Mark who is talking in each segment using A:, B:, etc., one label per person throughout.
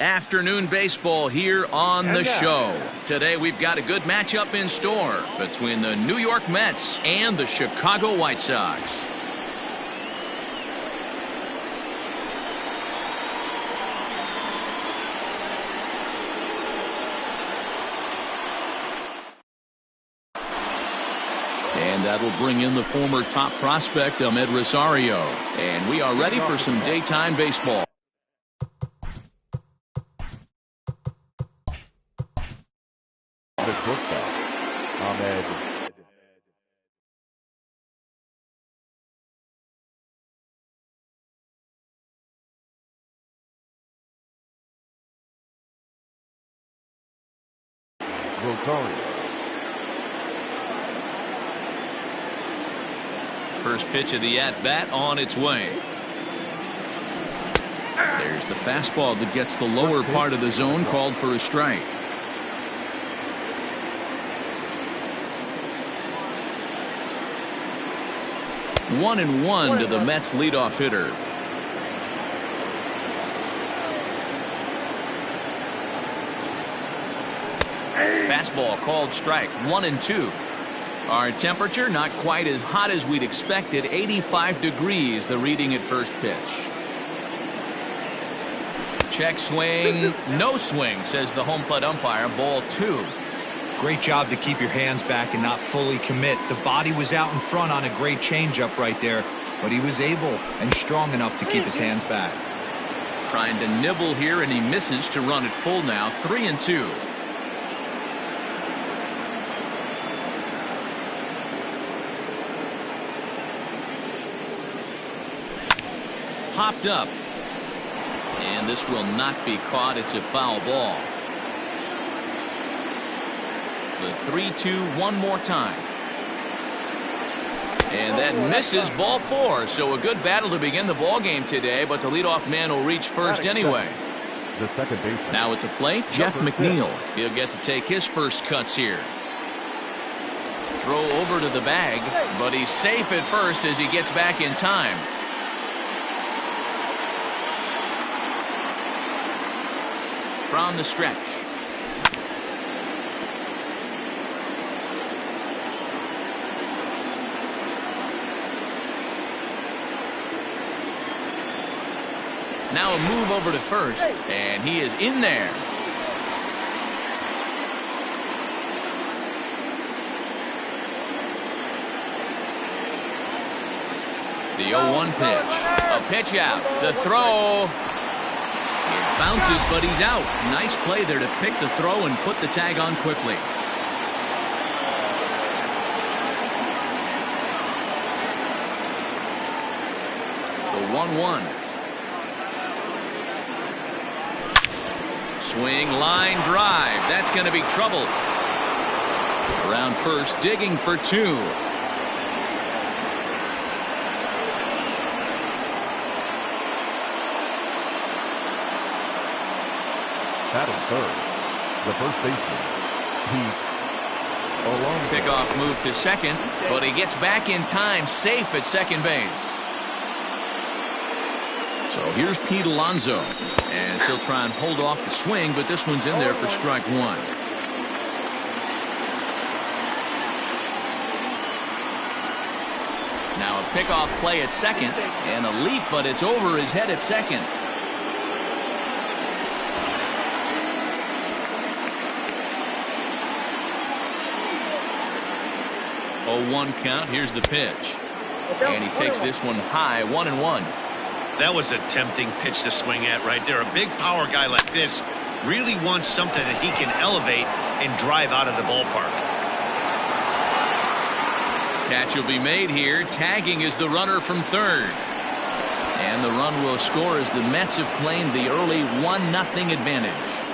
A: Afternoon baseball here on the show. Today we've got a good matchup in store between the New York Mets and the Chicago White Sox. And that'll bring in the former top prospect, Ahmed Rosario. And we are ready for some daytime baseball.
B: The shortstop, Ahmed. Rosario.
A: First pitch of the at-bat on its way. There's the fastball that gets the lower part of the zone, called for a strike. One and one to the Mets leadoff hitter. Fastball called strike. 1-2. Our temperature not quite as hot as we'd expected. 85 degrees the reading at first pitch. Check swing. No swing, says the home plate umpire. Ball 2.
C: Great job to keep your hands back and not fully commit. The body was out in front on a great changeup right there, but he was able and strong enough to keep his hands back.
A: Trying to nibble here, and he misses to run it full now. 3-2. Popped up. And this will not be caught. It's a foul ball. The 3-2 one more time. And that misses. Ball 4. So a good battle to begin the ball game today, but the leadoff man will reach first anyway.
B: The second baseman.
A: Now at the plate, Jeff McNeil. He'll get to take his first cuts here. Throw over to the bag, but he's safe at first as he gets back in time. From the stretch. Now a move over to first, and he is in there. The 0-1 pitch. A pitch out. The throw. It bounces, but he's out. Nice play there to pick the throw and put the tag on quickly. The 1-1. Swing, line drive. That's going to be trouble. Around first, digging for 2.
B: Batting third, the first baseman, Pete Alonso.
A: Pickoff move to second, but he gets back in time, safe at second base. So here's Pete Alonso, and he'll try and hold off the swing, but this one's in there for strike 1. Now a pickoff play at second, and a leap, but it's over his head at second. 0-1 count. Here's the pitch, and he takes this one high. 1-1.
D: That was a tempting pitch to swing at right there. A big power guy like this really wants something that he can elevate and drive out of the ballpark.
A: Catch will be made here. Tagging is the runner from third. And the run will score as the Mets have claimed the early 1-0 advantage.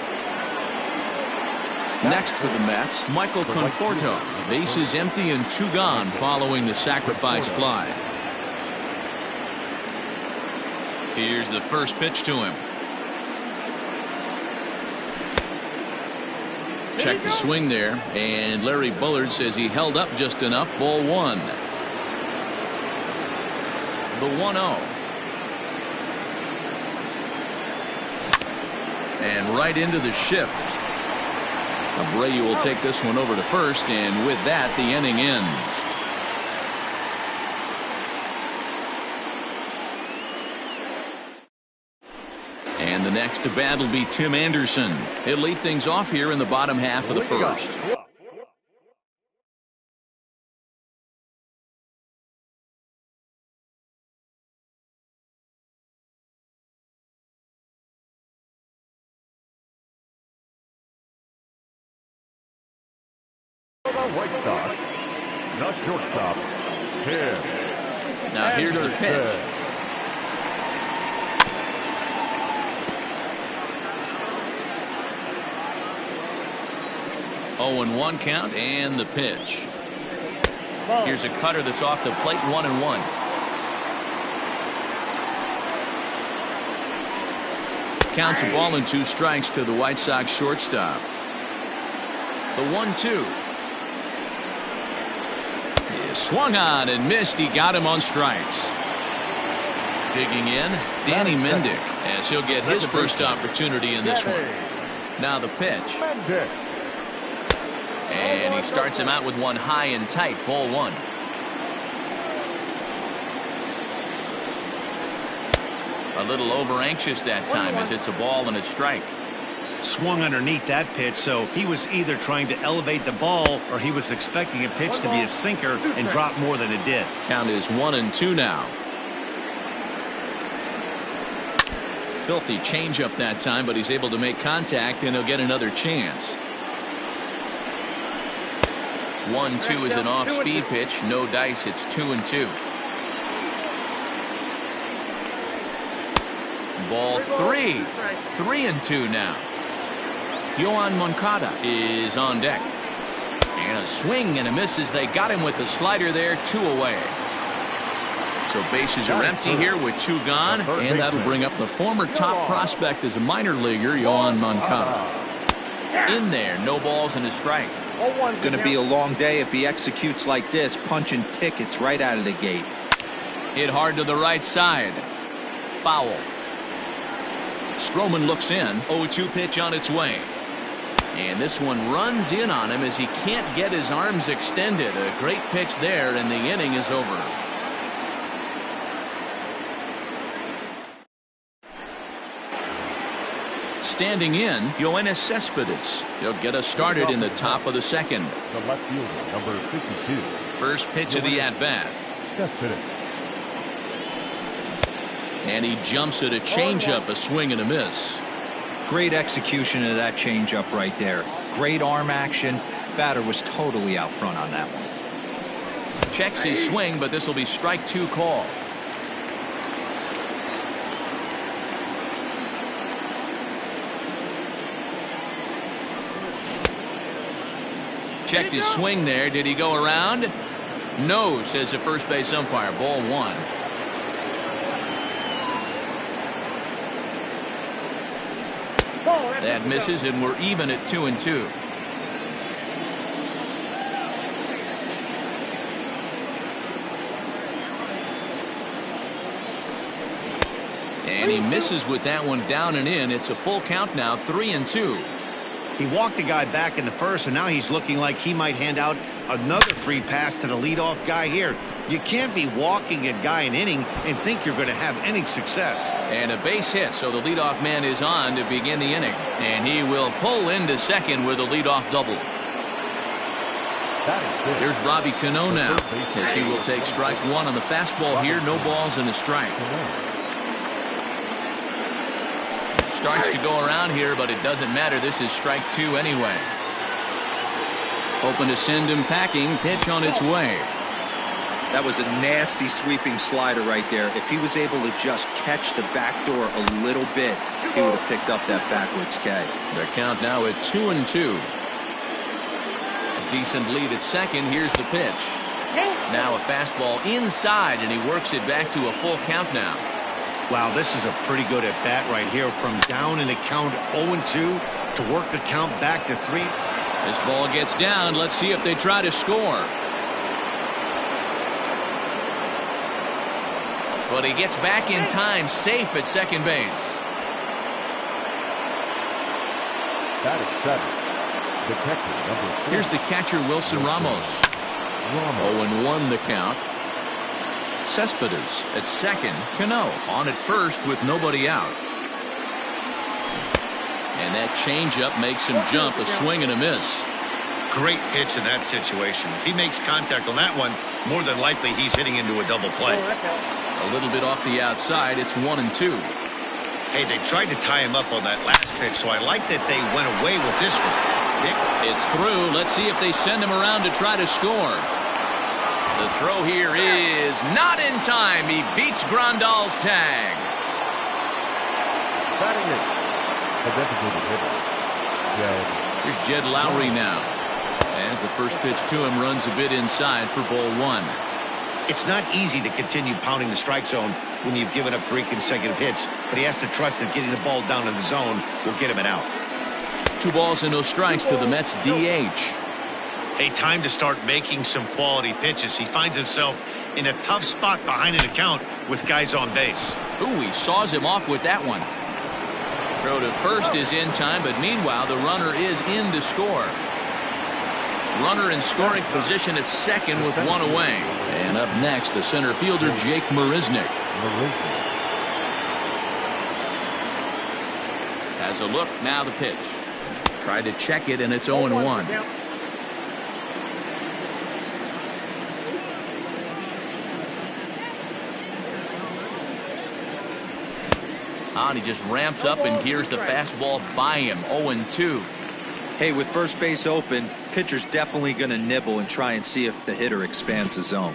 A: Next for the Mets, Michael Conforto. Bases empty and 2 gone following the sacrifice fly. Here's the first pitch to him. Check the swing there, and Larry Bullard says he held up just enough. Ball 1. The 1-0. And right into the shift. Abreu will take this one over to first, and with that, the inning ends. And the next to bat will be Tim Anderson. He'll lead things off here in the bottom half of the first.
B: White Sox, the shortstop, Tim.
A: Now here's the pitch. 0-1 count, and the pitch. Here's a cutter that's off the plate, 1-1. Counts a ball and 2 strikes to the White Sox shortstop. The 1-2. He swung on and missed. He got him on strikes. Digging in, Danny Mendick, as he'll get his first opportunity in this one. Now the pitch. And he starts him out with one high and tight, ball 1. A little over anxious that time as it's a ball and a strike.
D: Swung underneath that pitch, so he was either trying to elevate the ball or he was expecting a pitch to be a sinker and drop more than it did.
A: Count is 1-2 now. Filthy changeup that time, but he's able to make contact and he'll get another chance. 1-2 is an off-speed pitch. No dice. It's 2-2. Ball 3. 3-2 now. Yohan Moncada is on deck. And a swing and a miss as they got him with the slider there. 2 away. So bases are empty here with 2 gone. And that'll bring up the former top prospect as a minor leaguer, Yohan Moncada. In there. No balls and a strike.
C: Going to be a long day if he executes like this, punching tickets right out of the gate.
A: Hit hard to the right side. Foul. Stroman looks in. 0-2 pitch on its way. And this one runs in on him as he can't get his arms extended. A great pitch there, and the inning is over. Standing in, Yoenis Cespedes. He'll get us started in the top of the second.
B: The left fielder, number 52.
A: First pitch of the at-bat.
B: Cespedes.
A: And he jumps at a changeup, a swing and a miss.
C: Great execution of that changeup right there. Great arm action. Batter was totally out front on that one.
A: Checks his swing, but this will be strike 2 call. Checked his swing there. Did he go around? No, says the first base umpire. Ball 1. That misses, and we're even at 2-2. And he misses with that one down and in. It's a full count now, 3-2.
D: He walked the guy back in the first, and now he's looking like he might hand out another free pass to the leadoff guy here. You can't be walking a guy an inning and think you're going to have inning success.
A: And a base hit, so the leadoff man is on to begin the inning. And he will pull into second with a leadoff double. Here's Robbie Cano now, as he will take strike 1 on the fastball here. No balls and a strike. Starts to go around here, but it doesn't matter. This is strike 2 anyway. Open to send him packing. Pitch on its way.
C: That was a nasty sweeping slider right there. If he was able to just catch the back door a little bit, he would have picked up that backwards K.
A: Their count now at 2-2. A decent lead at second. Here's the pitch. Now a fastball inside, and he works it back to a full count now.
D: Wow, this is a pretty good at bat right here. From down in the count 0-2 to work the count back to 3.
A: This ball gets down. Let's see if they try to score. But he gets back in time, safe at second base.
B: Batting seventh, detective number 4.
A: Here's the catcher, Wilson Ramos. 0-1 the count. Cespedes at second. Cano on at first with nobody out. And that changeup makes him jump. A swing and a miss.
D: Great pitch in that situation. If he makes contact on that one, more than likely he's hitting into a double play.
A: A little bit off the outside. It's 1-2.
D: Hey, they tried to tie him up on that last pitch, so I like that they went away with this one.
A: It's through. Let's see if they send him around to try to score. The throw here is not in time. He beats Grandal's tag.
B: Batting eighth, the designated hitter, Jed.
A: Here's Jed Lowry now. As the first pitch to him runs a bit inside for ball 1.
D: It's not easy to continue pounding the strike zone when you've given up 3 consecutive hits, but he has to trust that getting the ball down in the zone will get him an out.
A: 2 balls and no strikes to the Mets DH.
D: A time to start making some quality pitches. He finds himself in a tough spot behind an account with guys on base.
A: Ooh, he saws him off with that one. Throw to first is in time, but meanwhile the runner is in to score. Runner in scoring position at second with 1 away. And up next, the center fielder, Jake Marisnick. Has a look, now the pitch. Tried to check it, and it's 0-1. And he just ramps up and gears the fastball by him. 0-2.
C: Hey, with first base open, pitcher's definitely going to nibble and try and see if the hitter expands the zone.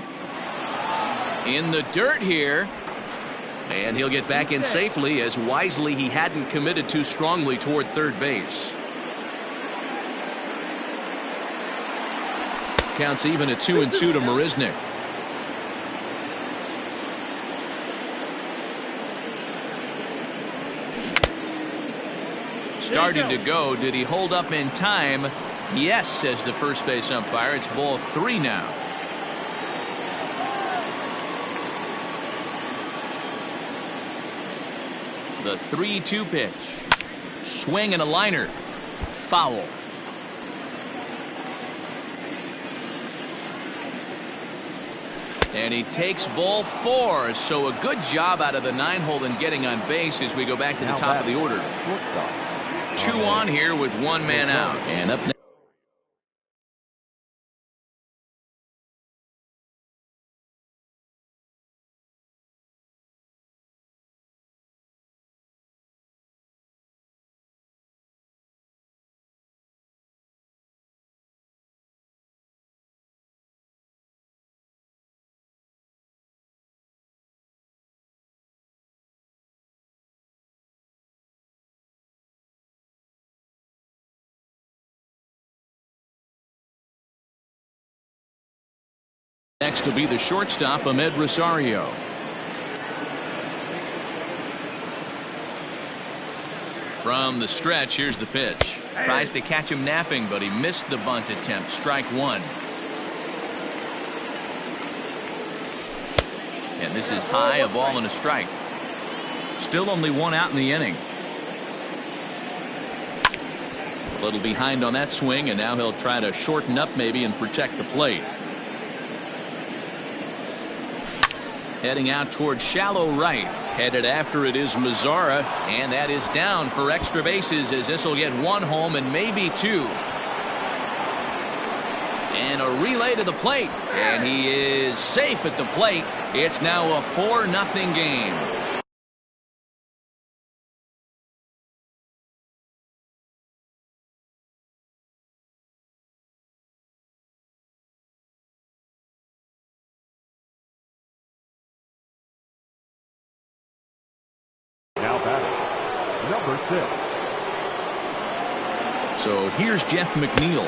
A: In the dirt here. And he'll get back in safely, as wisely he hadn't committed too strongly toward third base. Counts even at 2-2 to Marisnick. Starting to go. Did he hold up in time? Yes, says the first base umpire. It's ball 3 now. The 3-2 pitch. Swing and a liner. Foul. And he takes ball 4. So a good job out of the 9-hole in getting on base as we go back to the top of the order. 2 on here with 1 man out. And up next. Next will be the shortstop, Ahmed Rosario. From the stretch, here's the pitch. Tries to catch him napping, but he missed the bunt attempt. Strike 1. And this is high, a ball and a strike. Still only 1 out in the inning. A little behind on that swing, and now he'll try to shorten up maybe and protect the plate. Heading out towards shallow right. Headed after it is Mazzara, and that is down for extra bases, as this will get 1 home and maybe 2. And a relay to the plate, and he is safe at the plate. It's now a 4-0 game.
B: Now batting, number 6.
A: So here's Jeff McNeil.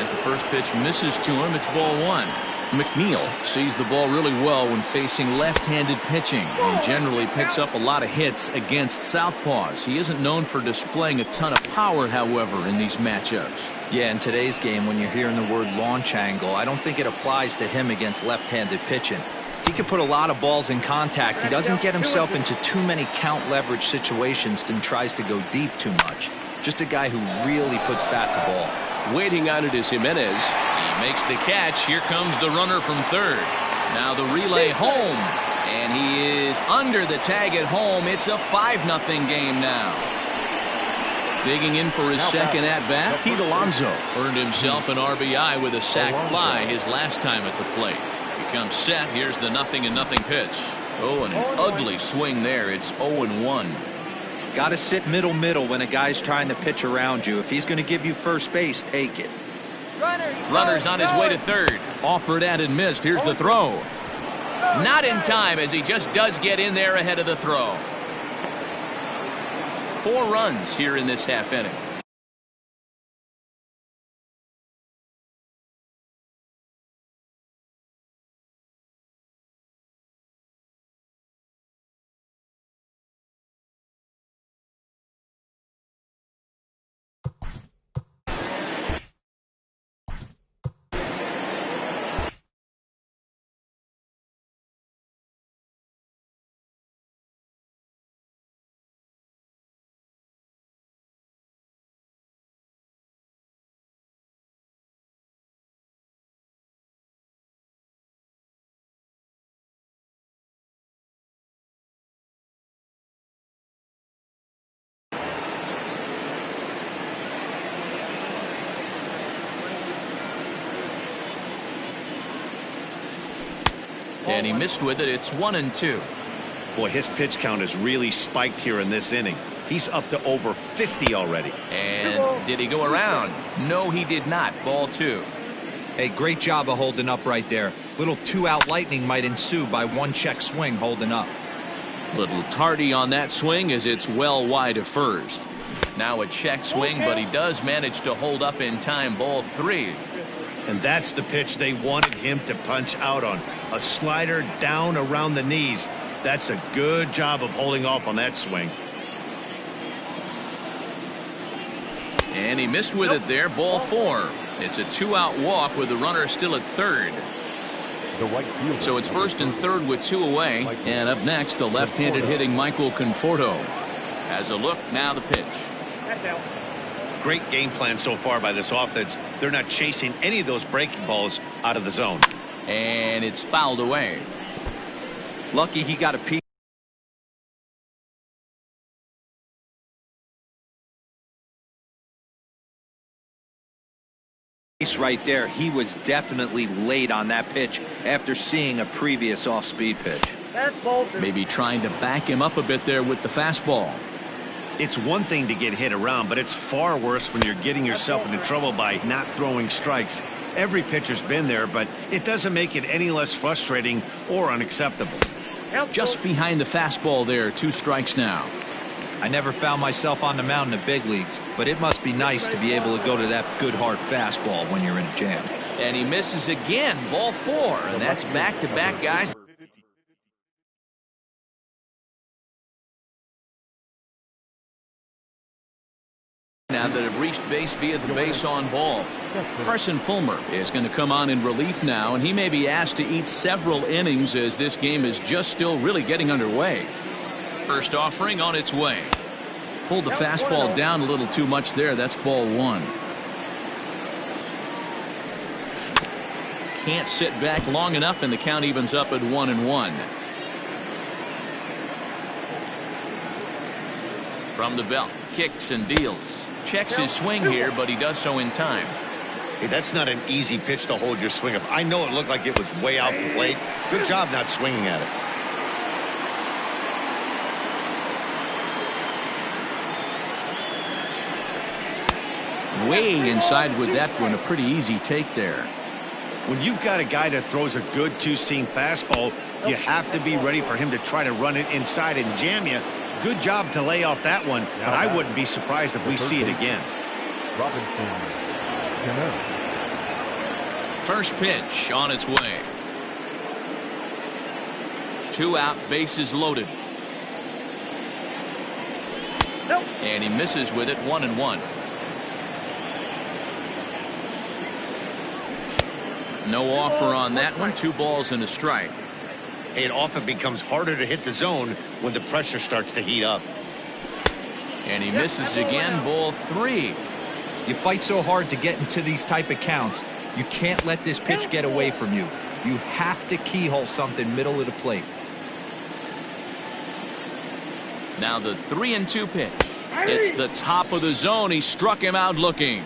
A: As the first pitch misses to him, it's ball 1. McNeil sees the ball really well when facing left-handed pitching and generally picks up a lot of hits against southpaws. He isn't known for displaying a ton of power, however, in these matchups.
C: Yeah, in today's game, when you're hearing the word launch angle, I don't think it applies to him against left-handed pitching. He can put a lot of balls in contact. He doesn't get himself into too many count leverage situations and tries to go deep too much. Just a guy who really puts bat to ball.
B: Waiting on it is Jimenez.
A: He makes the catch. Here comes the runner from third. Now the relay home. And he is under the tag at home. It's a 5-0 game now. Digging in for his second at-bat, Pete Alonso earned himself an RBI with a sac fly his last time at the plate. He comes set. Here's the 0-0 pitch. Oh, and an ugly swing there. It's 0-1.
C: Got to sit middle when a guy's trying to pitch around you. If he's going to give you first base, take it.
A: Runner's on his way to third. Offered at and missed. Here's the throw. Not in time, as he just does get in there ahead of the throw. 4 runs here in this half inning. And he missed with it. It's 1-2.
D: Boy, his pitch count is really spiked here in this inning. He's up to over 50 already.
A: And did he go around? No, he did not. Ball 2.
C: Hey, great job of holding up right there. Little 2-out lightning might ensue by 1 check swing holding up.
A: Little tardy on that swing as it's well wide of first. Now a check swing, but he does manage to hold up in time. Ball 3.
D: And that's the pitch they wanted him to punch out on. A slider down around the knees. That's a good job of holding off on that swing.
A: And he missed with it there. Ball 4. It's a 2-out walk with the runner still at third. So it's first and third with 2 away. And up next, the left-handed hitting Michael Conforto has a look. Now the pitch.
D: Great game plan so far by this offense. They're not chasing any of those breaking balls out of the zone.
A: And it's fouled away.
C: Lucky he got a piece right there. He was definitely late on that pitch after seeing a previous off-speed pitch.
A: Maybe trying to back him up a bit there with the fastball.
D: It's one thing to get hit around, but it's far worse when you're getting yourself into trouble by not throwing strikes. Every pitcher's been there, but it doesn't make it any less frustrating or unacceptable.
A: Just behind the fastball there. 2 strikes now.
C: I never found myself on the mound in the big leagues, but it must be nice to be able to go to that good hard fastball when you're in a jam.
A: And he misses again. Ball 4. And that's back-to-back guys. Now that have reached base via the base on balls. Carson Fulmer is going to come on in relief now, and he may be asked to eat several innings as this game is just still really getting underway. First offering on its way. Pulled the fastball down a little too much there. That's ball 1. Can't sit back long enough, and the count evens up at 1-1. From the belt, kicks and deals. Checks his swing here, but he does so in time.
D: Hey, that's not an easy pitch to hold your swing up. I know it looked like it was way out the plate. Good job not swinging at
A: it. Way inside with that one. A pretty easy take there.
D: When you've got a guy that throws a good 2-seam fastball, you have to be ready for him to try to run it inside and jam you. Good job to lay off that one, but I wouldn't be surprised if we see it again.
A: First pitch on its way. 2 out, bases loaded. And he misses with it. 1-1. No offer on that one. 2 balls and a strike.
D: It often becomes harder to hit the zone when the pressure starts to heat up.
A: And he misses again, ball 3.
C: You fight so hard to get into these type of counts. You can't let this pitch get away from you. You have to keyhole something middle of the plate.
A: Now the 3-2 pitch. It's the top of the zone. He struck him out looking.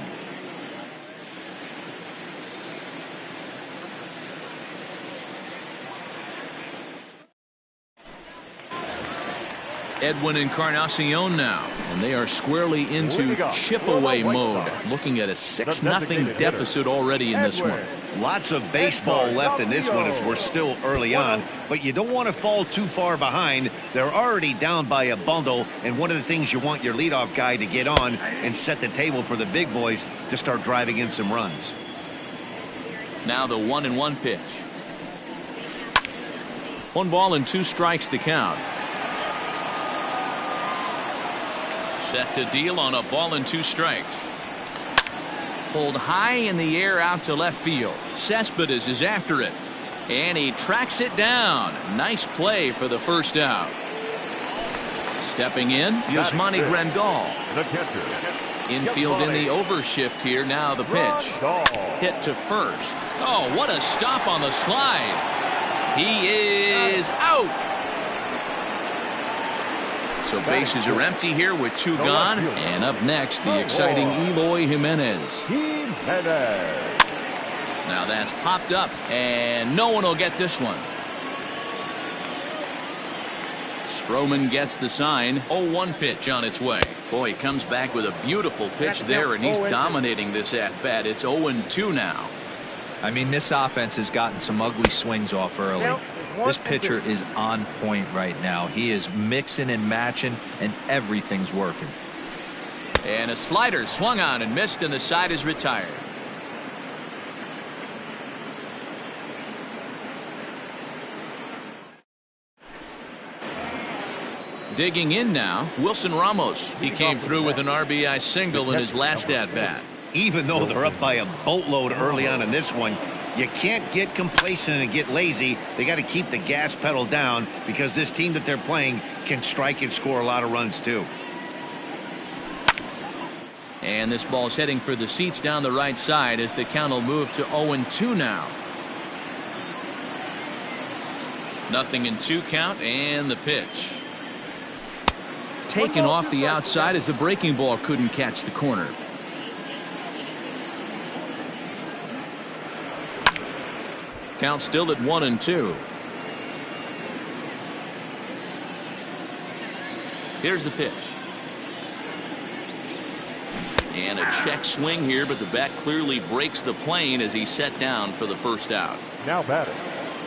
A: Edwin Encarnacion now, and they are squarely into chip-away mode, looking at a 6-0 deficit already in this one.
D: Lots of baseball left in this one as we're still early on, but you don't want to fall too far behind. They're already down by a bundle, and one of the things you want your leadoff guy to get on and set the table for the big boys to start driving in some runs.
A: Now the 1-1 pitch. 1 ball and 2 strikes to count. Set to deal on a ball and 2 strikes. Pulled high in the air out to left field. Cespedes is after it, and he tracks it down. Nice play for the first out. Stepping in, Yasmani Grandal. Infield in the overshift here. Now the pitch. Hit to first. Oh, what a stop on the slide. He is out. So bases are empty here with 2 gone. And up next, the exciting Eloy Jimenez. Now that's popped up, and no one will get this one. Stroman gets the sign. 0-1 pitch on its way. Boy, he comes back with a beautiful pitch there, and he's dominating this at-bat. It's 0-2 now.
C: I mean, this offense has gotten some ugly swings off early. This pitcher is on point right now. He is mixing and matching, and everything's working.
A: And a slider swung on and missed, and the side is retired. Digging in now, Wilson Ramos. He came through with an RBI single in his last at-bat.
D: Even though they're up by a boatload early on in this one, you can't get complacent and get lazy. They got to keep the gas pedal down because this team that they're playing can strike and score a lot of runs too.
A: And this ball's heading for the seats down the right side as the count will move to 0-2 now. 0-2 count, and the pitch. Taken off the outside as the breaking ball couldn't catch the corner. Count still at 1-2. Here's the pitch. And a check swing here, but the bat clearly breaks the plane as he's set down for the first out.
B: Now batting.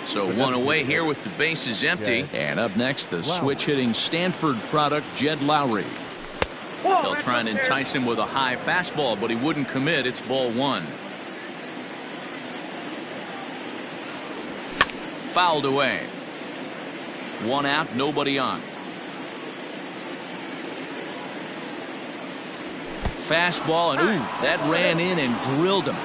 A: So 1 away here with the bases empty. And up next, the switch-hitting Stanford product, Jed Lowry. They'll try and entice him with a high fastball, but he wouldn't commit. It's ball 1. Fouled away. 1 out, nobody on. Fastball, and ooh, that ran in and drilled him.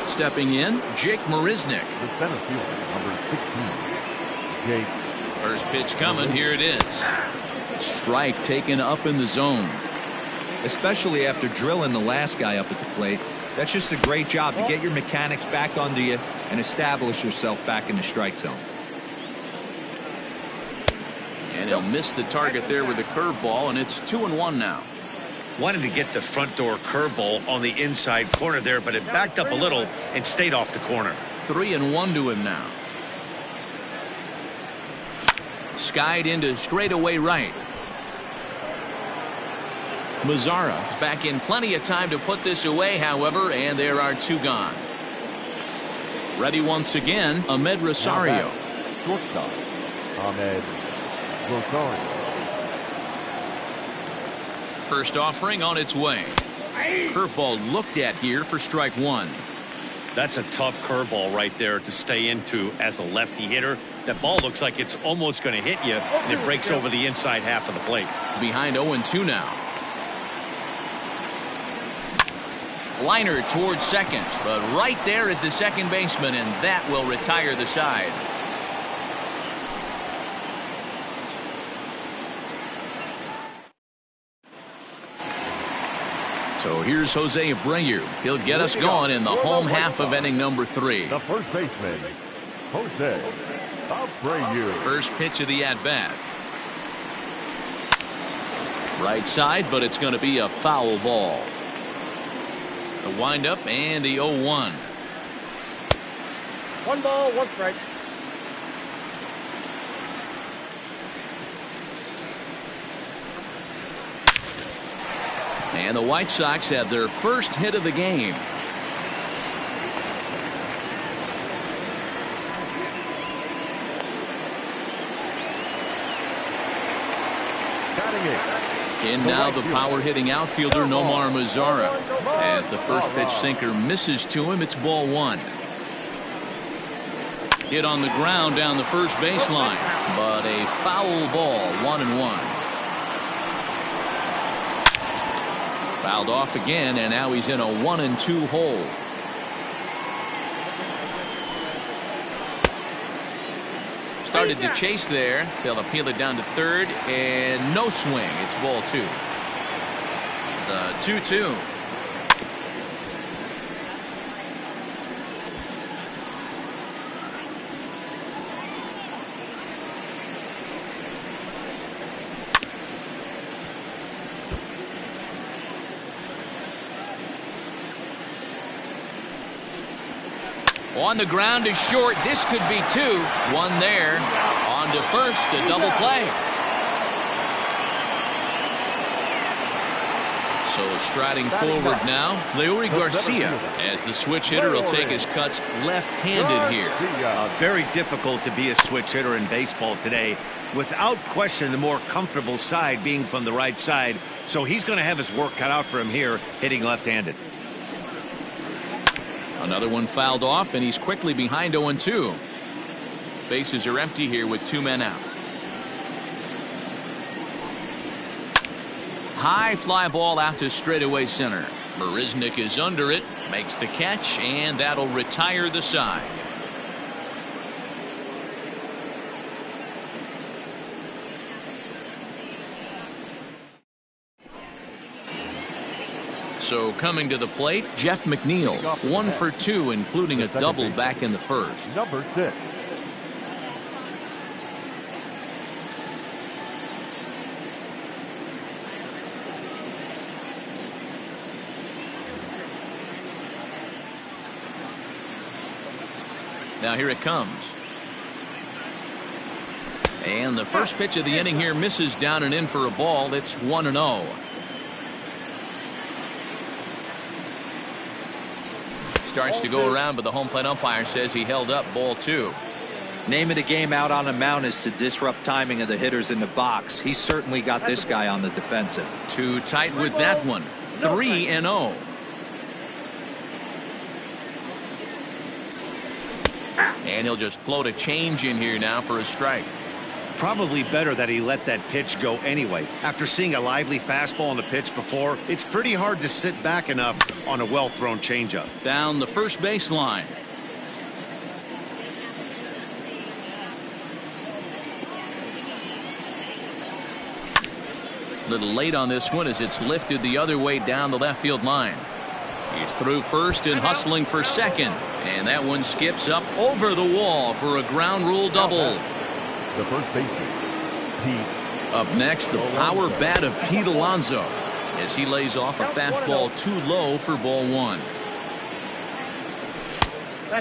A: Stepping in, Jake Marisnick.
B: The center fielder, number 16, Jake.
A: First pitch coming, here it is. Strike taken up in the zone.
C: Especially after drilling the last guy up at the plate. That's just a great job to get your mechanics back under you and establish yourself back in the strike zone.
A: And he'll miss the target there with a curveball, and it's 2-1 now.
D: Wanted to get the front door curveball on the inside corner there, but it backed up a little and stayed off the corner.
A: 3-1 to him now. Skied into straightaway right. Mazzara is back in plenty of time to put this away, however, and there are 2 gone. Ready once again, Ahmed Rosario.
B: Shortstop, Ahmed Rosario.
A: First offering on its way. Curveball looked at here for strike 1.
D: That's a tough curveball right there to stay into as a lefty hitter. That ball looks like it's almost going to hit you, and it breaks over the inside half of the plate.
A: Behind 0-2 now. Liner towards second, but right there is the second baseman, and that will retire the side. So here's Jose Abreu. He'll get us going in the home half of inning number 3.
B: The first baseman, Jose Abreu.
A: First pitch of the at-bat. Right side, but it's going to be a foul ball. The windup and the 0-1.
E: 1 ball, 1 strike.
A: And the White Sox have their first hit of the game. In now the power-hitting outfielder Nomar Mazara. As the first pitch sinker misses to him, it's ball 1. Hit on the ground down the first baseline, but a foul ball, 1-1. Fouled off again, and now he's in a 1-2 hole. Started to chase there. They'll appeal it down to third, and no swing. It's ball 2. The 2-2. On the ground is short. This could be 2. 1 there. On to first, a double play. So striding forward now, Leury Garcia, as the switch hitter will take his cuts left-handed here.
D: Very difficult to be a switch hitter in baseball today. Without question, the more comfortable side being from the right side. So he's going to have his work cut out for him here, hitting left-handed.
A: Another one fouled off, and he's quickly behind 0-2. Bases are empty here with 2 men out. High fly ball out to straightaway center. Marisnik is under it, makes the catch, and that'll retire the side. So coming to the plate, Jeff McNeil, 1 for 2, including a double back in the first.
B: Number 6.
A: Now here it comes. And the first pitch of the inning here misses down and in for a ball. It's 1-0. Starts to go around, but the home plate umpire says he held up ball 2.
C: Name of the game out on the mound is to disrupt timing of the hitters in the box. He's certainly got this guy on the defensive.
A: Too tight with that one. 3-0. And he'll just float a change in here now for a strike.
D: Probably better that he let that pitch go anyway. After seeing a lively fastball on the pitch before, it's pretty hard to sit back enough on a well-thrown changeup.
A: Down the first baseline. Little late on this one as it's lifted the other way down the left field line. He's through first and hustling for second. And that one skips up over the wall for a ground rule double.
B: The first baseman, Pete.
A: Up next, the power bat of Pete Alonso as he lays off a fastball too low for ball 1.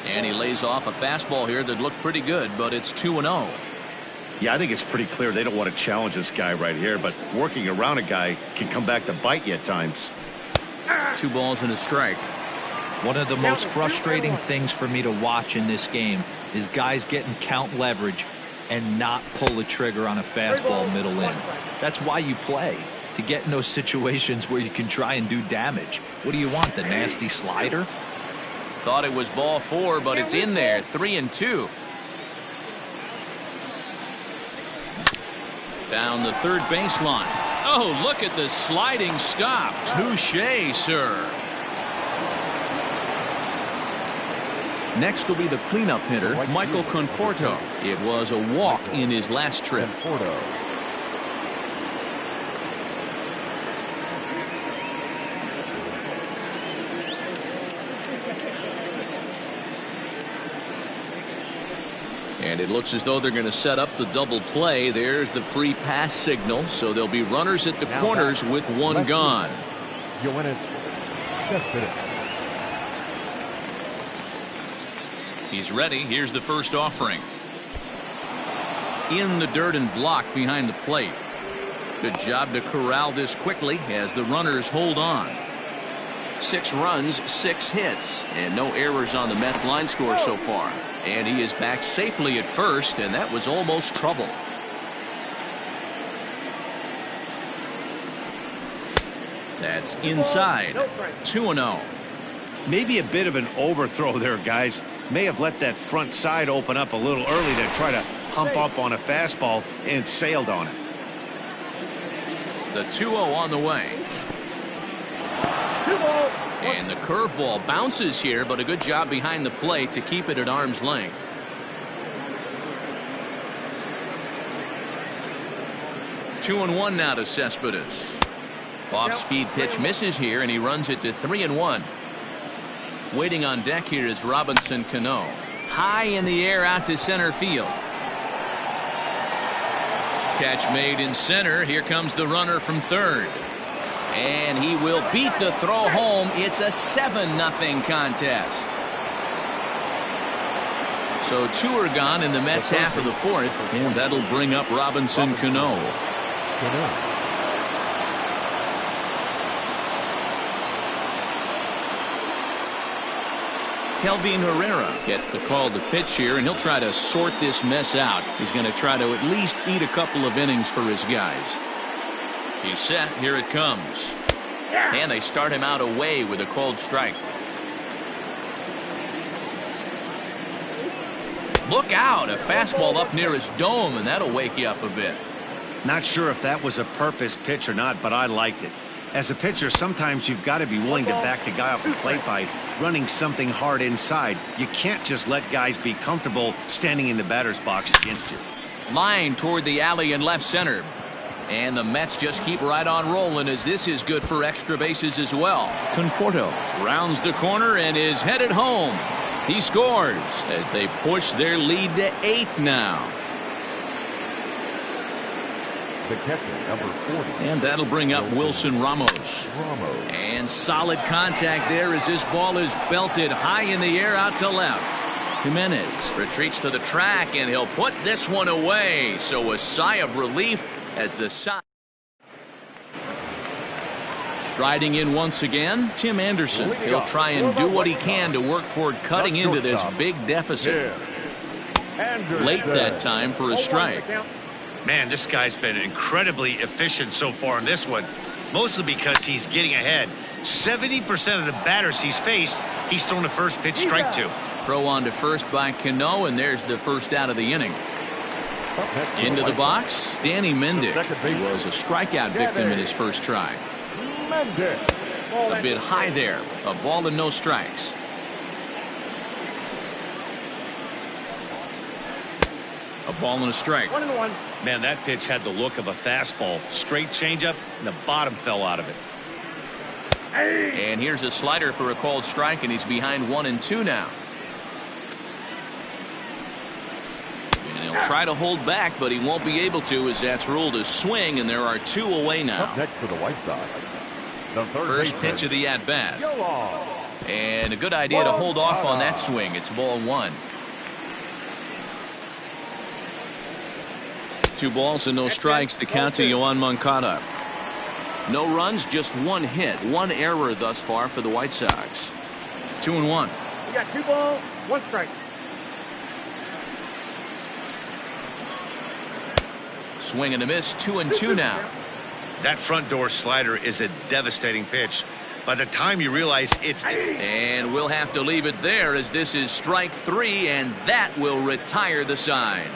A: And he lays off a fastball here that looked pretty good, but it's 2-0.
D: Yeah, I think it's pretty clear they don't want to challenge this guy right here, but working around a guy can come back to bite you at times.
A: 2 balls and a strike.
C: One of the most frustrating things for me to watch in this game is guys getting count leverage and not pull the trigger on a fastball middle in. That's why you play, to get in those situations where you can try and do damage. What do you want, the nasty slider?
A: Thought it was ball 4, but it's in there. 3-2. Down the third baseline. Oh, look at the sliding stop. Touché, sir. Next will be the cleanup hitter, Michael Conforto. It was a walk in his last trip. And it looks as though they're going to set up the double play. There's the free pass signal. So there'll be runners at the corners with one gone. He's ready. Here's the first offering. In the dirt and blocked behind the plate. Good job to corral this quickly as the runners hold on. 6 runs, 6 hits, and no errors on the Mets line score so far. And he is back safely at first, and that was almost trouble. That's inside. 2-0.
D: Maybe a bit of an overthrow there, guys. May have let that front side open up a little early to try to hump up on a fastball and sailed on it.
A: The 2-0 on the way. And the curveball bounces here, but a good job behind the plate to keep it at arm's length. Two and one now to Cespedes. Off-speed pitch misses here, and he runs it to 3-1. Waiting on deck here is Robinson Cano. High in the air out to center field. Catch made in center. Here comes the runner from third. And he will beat the throw home. It's a 7-0 contest. So 2 are gone in the Mets half of the fourth, and that'll bring up Robinson Cano. Kelvin Herrera gets the call to pitch here, and he'll try to sort this mess out. He's going to try to at least eat a couple of innings for his guys. He's set. Here it comes. And they start him out away with a called strike. Look out. A fastball up near his dome, and that'll wake you up a bit.
D: Not sure if that was a purpose pitch or not, but I liked it. As a pitcher, sometimes you've got to be willing to back the guy off the plate by running something hard inside. You can't just let guys be comfortable standing in the batter's box against you.
A: Line toward the alley in left center. And the Mets just keep right on rolling, as this is good for extra bases as well. Conforto rounds the corner and is headed home. He scores as they push their lead to 8 now.
B: The catcher, number 40.
A: And that'll bring up Wilson Ramos. And solid contact there as this ball is belted high in the air out to left. Jimenez retreats to the track, and he'll put this one away. So a sigh of relief as the side. Striding in once again, Tim Anderson. He'll try and do what he can to work toward cutting into this big deficit. Late that time for a strike.
D: Man, this guy's been incredibly efficient so far in this one, mostly because he's getting ahead. 70% of the batters he's faced, he's thrown the first pitch strike to.
A: Throw on to first by Cano, and there's the first out of the inning. Into the box, Danny Mendick. He was a strikeout victim in his first try. A bit high there. A ball and no strikes. A ball and a strike.
E: 1-1.
D: Man, that pitch had the look of a fastball. Straight changeup, and the bottom fell out of it.
A: And here's a slider for a called strike, and he's behind 1-2 now. And he'll try to hold back, but he won't be able to, as that's ruled a swing, and there are 2 away now.
B: Up next for the White Sox, the
A: First pitch of the at-bat. And a good idea to hold off on that swing. It's ball 1. 2 balls and no strikes. The count to Yoan Moncada. No runs, just 1 hit. 1 error thus far for the White Sox. 2-1.
E: You got 2 balls, 1 strike.
A: Swing and a miss. 2-2 now.
D: That front door slider is a devastating pitch. By the time you realize it's...
A: And we'll have to leave it there, as this is strike 3, and that will retire the side.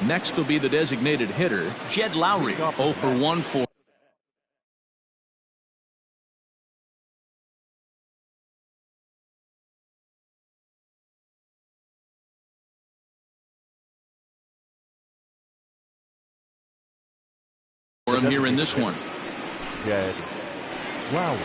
A: Next will be the designated hitter, Jed Lowry, 0 for 1 for him here in this one.
B: Jed Lowry.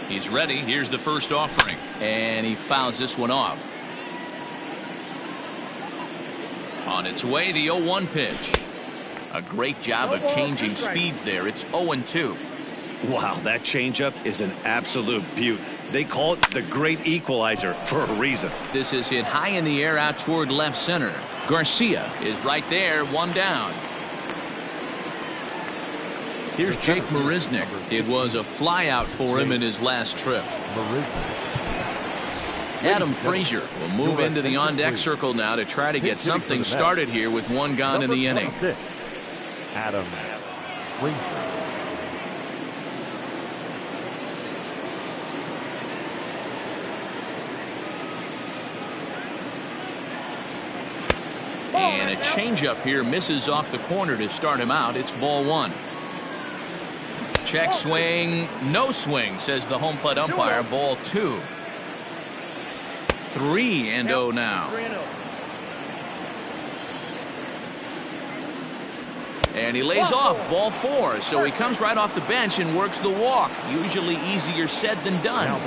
A: He's ready. Here's the first offering. And he fouls this one off. On its way, the 0-1 pitch. A great job of changing speeds there. It's 0-2.
D: Wow, that changeup is an absolute beaut. They call it the great equalizer for a reason.
A: This is hit high in the air out toward left center. Garcia is right there, one down. Here's Jake Marisnick. It was a flyout for him in his last trip. Adam Frazier will move into the on-deck circle now to try to get something started here with one gone in the inning.
B: Adam Frazier.
A: And a changeup here misses off the corner to start him out. It's ball one. Check swing, no swing, says the home plate umpire. Ball two. 3-0 now. And he lays off ball four, so he comes right off the bench and works the walk. Usually easier said than done.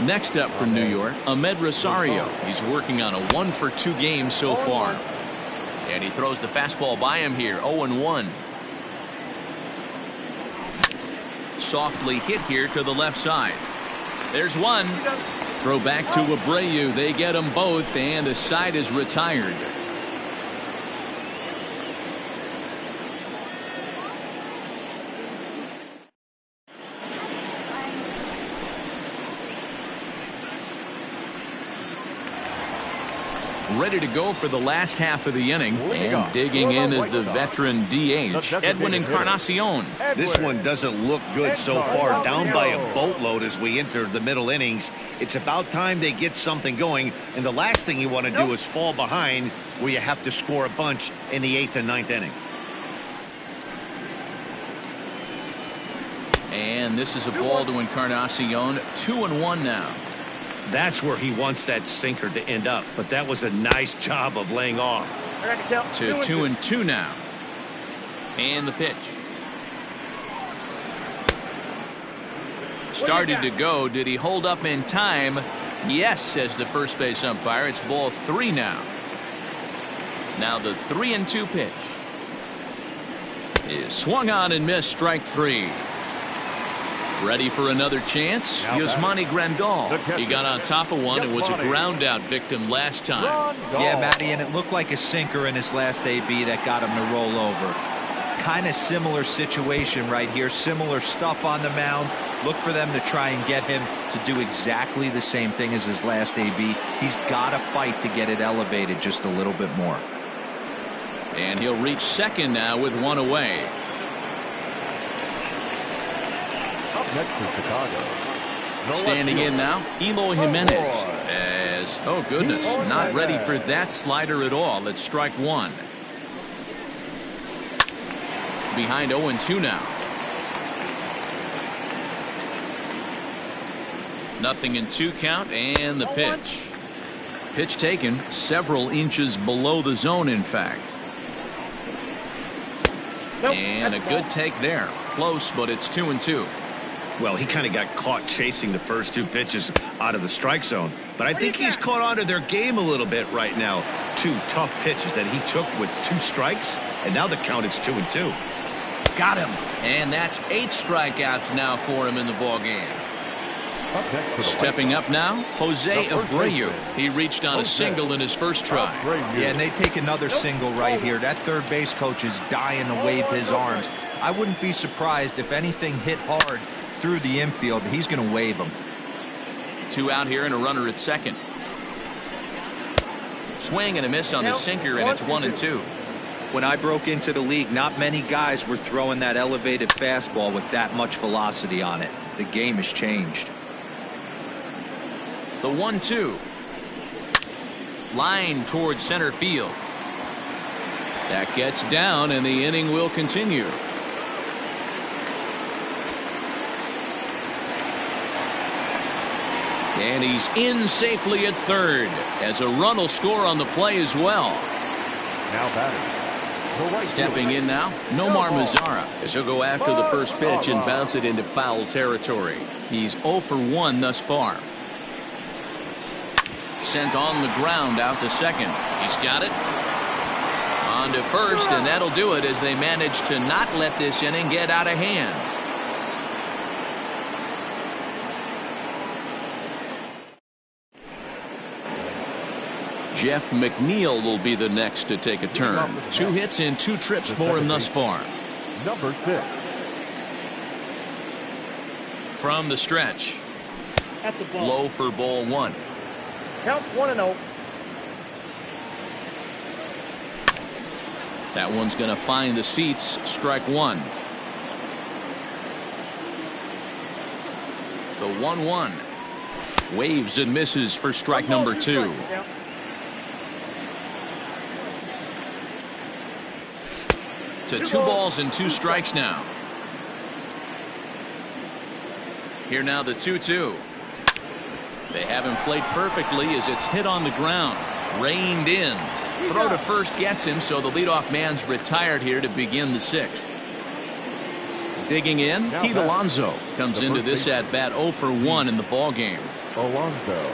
A: Next up from New York, Ahmed Rosario. He's working on a 1-for-2 game so far. And he throws the fastball by him here, 0-1. Softly hit here to the left side. There's one. Throw back to Abreu. They get them both, and the side is retired. Ready to go for the last half of the inning, and digging in is the veteran DH, Edwin Encarnacion.
D: This one doesn't look good so far, down by a boatload as we enter the middle innings. It's about time they get something going, and the last thing you want to do is fall behind where you have to score a bunch in the 8th and 9th inning.
A: And this is a ball to Encarnacion. 2-1 now.
D: That's where he wants that sinker to end up, but that was a nice job of laying off.
A: To 2-2 now. And the pitch. Started to go. Did he hold up in time? Yes, says the first base umpire. It's ball three now. Now the 3-2 pitch is swung on and missed, strike three. Ready for another chance? Yasmani Grandal. He got on top of one and was a ground out victim last time.
C: Yeah, Matty, and it looked like a sinker in his last AB that got him to roll over. Kind of similar situation right here. Similar stuff on the mound. Look for them to try and get him to do exactly the same thing as his last AB. He's got to fight to get it elevated just a little bit more.
A: And he'll reach second now with one away.
B: Next to Chicago.
A: Standing in now, Eloy Jimenez. As, oh goodness, not ready for that slider at all. It's strike one. Behind 0-2 now. Nothing in 2 count, and the pitch. Pitch taken several inches below the zone, in fact. And a good take there. Close, but it's 2-2.
D: Well, he kind of got caught chasing the first 2 pitches out of the strike zone. But I think he's caught on to their game a little bit right now. 2 tough pitches that he took with 2 strikes, and now the count is 2-2.
A: Got him. And that's 8 strikeouts now for him in the ballgame. Stepping up now, Jose Abreu. He reached on a single in his first try.
C: Yeah, and they take another single right here. That third base coach is dying to wave his arms. I wouldn't be surprised if anything hit hard through the infield. He's going to wave them.
A: 2 out here and a runner at second. Swing and a miss on the sinker, and it's 1-2.
C: When I broke into the league, not many guys were throwing that elevated fastball with that much velocity on it. The game has changed.
A: The 1-2. Line towards center field. That gets down, and the inning will continue. And he's in safely at third, as a run will score on the play as well.
B: Now batting,
A: Stepping in now, Nomar Mazara, as he'll go after the first pitch and bounce it into foul territory. He's 0 for 1 thus far. Sent on the ground out to second. He's got it. On to first, and that'll do it as they manage to not let this inning get out of hand. Jeff McNeil will be the next to take a turn. 2 hits in 2 trips for him thus far.
B: Number 6.
A: From the stretch. Low for ball 1.
E: Count 1-0.
A: That one's going to find the seats. Strike 1. The 1-1. Waves and misses for strike number 2. To 2 balls and 2 strikes now. Here now the 2-2. They haven't played perfectly as it's hit on the ground. Reined in. Throw to first gets him, so the leadoff man's retired here to begin the 6th. Digging in, Pete Alonso comes into this at bat 0 for 1 in the ball game.
B: Alonso.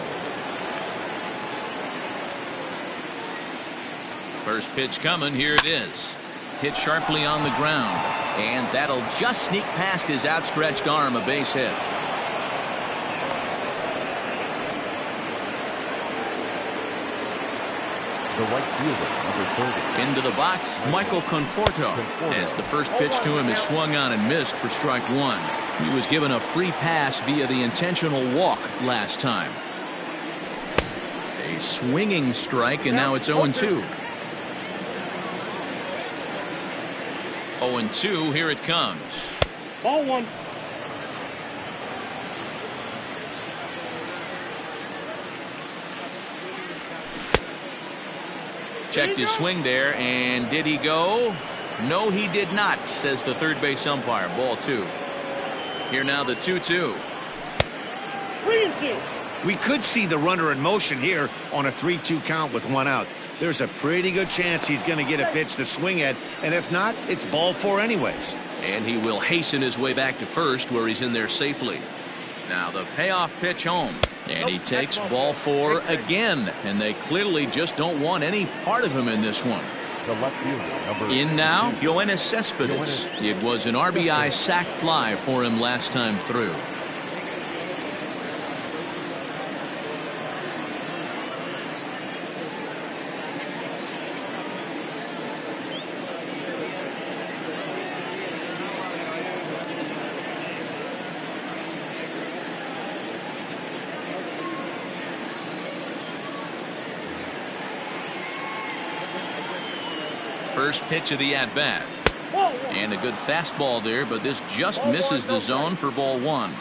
A: First pitch coming. Here it is. Hit sharply on the ground, and that'll just sneak past his outstretched arm, a base hit.
B: The right fielder, number 30.
A: Into the box, Michael Conforto, as the first pitch to him is swung on and missed for strike 1. He was given a free pass via the intentional walk last time. A swinging strike, and now it's 0-2. 0-2, here it comes.
E: Ball 1.
A: Checked his swing there, and did he go? No, he did not, says the third base umpire. Ball 2. Here now the 2-2.
E: 3-2.
D: We could see the runner in motion here on a 3-2 count with 1 out. There's a pretty good chance he's going to get a pitch to swing at, and if not, it's ball 4 anyways.
A: And he will hasten his way back to first, where he's in there safely. Now the payoff pitch home, and he takes ball 4 again, and they clearly just don't want any part of him in this one.
B: The left fielder, number
A: In now, Yoenis Cespedes. It was an RBI sac fly for him last time through. First pitch of the at-bat. And a good fastball there, but this just misses the zone for ball 1.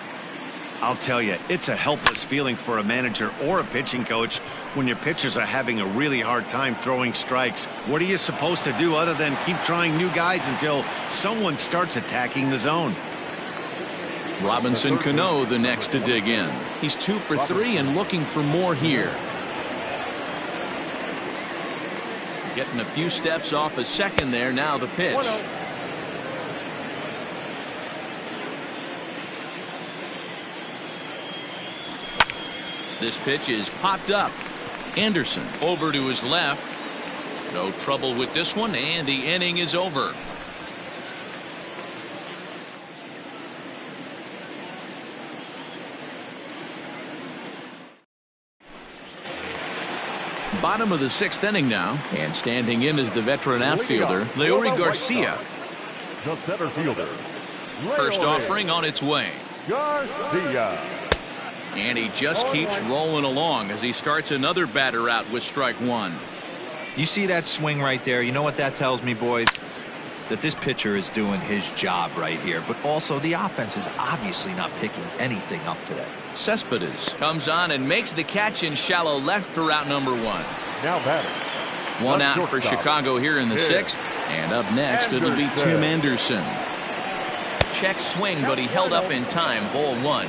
D: I'll tell you, it's a helpless feeling for a manager or a pitching coach when your pitchers are having a really hard time throwing strikes. What are you supposed to do other than keep trying new guys until someone starts attacking the zone?
A: Robinson Cano the next to dig in. He's 2 for 3 and looking for more here. Getting a few steps off a second there. Now the pitch.
E: 1-0.
A: This pitch is popped up. Anderson over to his left. No trouble with this one, and the inning is over. Bottom of the 6th inning now, and standing in is the veteran outfielder, Leury Garcia.
B: The center fielder.
A: First offering on its way.
B: Garcia.
A: And he just keeps rolling along as he starts another batter out with strike 1.
C: You see that swing right there? You know what that tells me, boys? That this pitcher is doing his job right here, but also the offense is obviously not picking anything up today.
A: Cespedes comes on and makes the catch in shallow left for out number 1.
B: Now batting.
A: 1 out for Chicago here in the 6th. And up next, it'll be Tim Anderson. Check swing, but he held up in time. Ball 1.